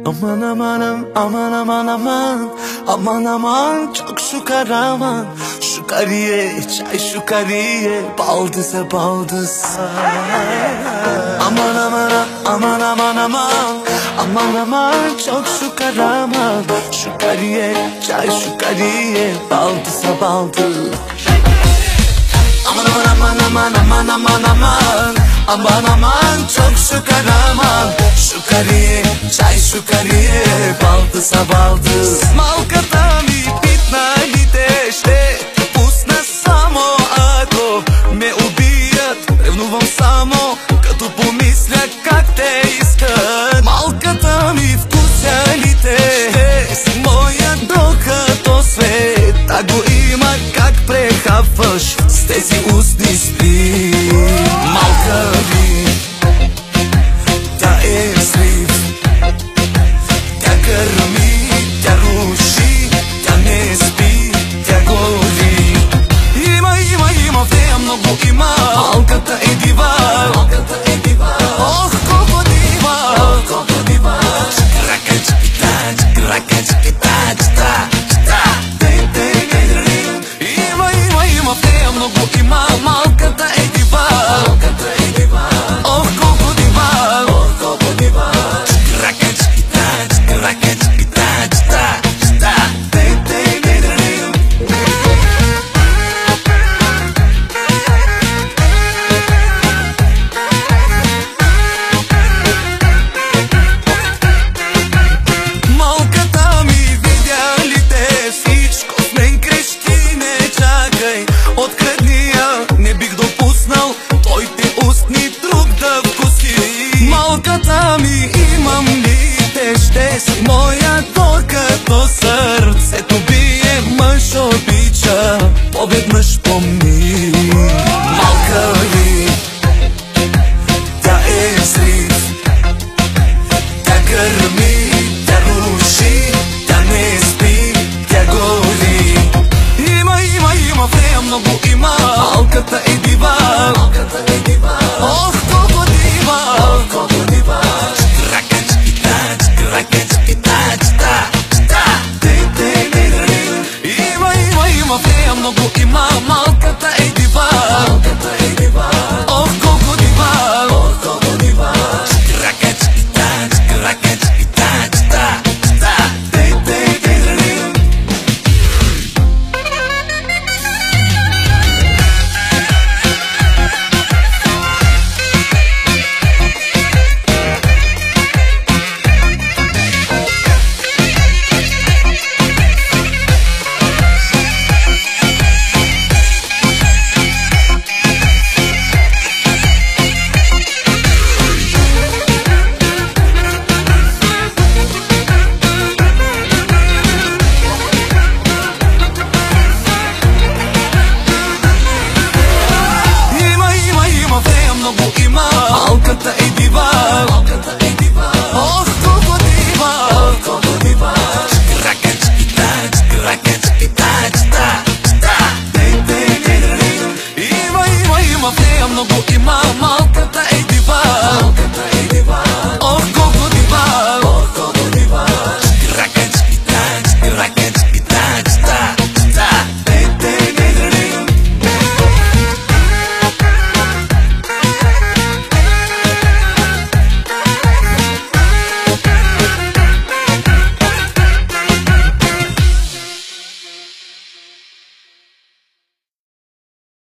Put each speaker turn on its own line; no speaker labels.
Aman amanım, aman aman aman, aman aman çok şu karaman. Şu kariye, çay şu kariye, baldız'a baldız. Aman aman aman aman aman, aman aman çok şu karaman. Şu kariye, çay şu kariye, baldız'a baldız. Aman aman aman aman aman aman aman, aman aman çok şu karaman. Şu kariye, čaj şu kariye, baldız'a baldız. Малката ми питна ли те ще пусна само ако ме убият. Ревнувам само като помисля как те искат. Малката ми вкуся ли те ще си моя докато света го има. Как прехапваш с тези устни спи. Малка ми, тя е слив, тя кърми, тя руши, тя не спи, тя гори. Има в нея много има. Малката е дива, ох колко дива, чикрака чикита, чикрака чикита, чита, чита. Има в нея много има. Малката е дива, ох колко дива, чикрака чикита, чикрака чикита, чита, чита. Малката ми, видя ли те всичко с мен крещи, не чакай, открадни я, не бих допуснал твоите устни друг да вкуси. Малката ми, имам ли те, ще си моя докато сърцето бие. Мъж обича, поведнъж помни. Малка ми, тя е взрив, тя гърми, тя руши, тя не спи, тя гори. Има в нея много има. Малката е дива,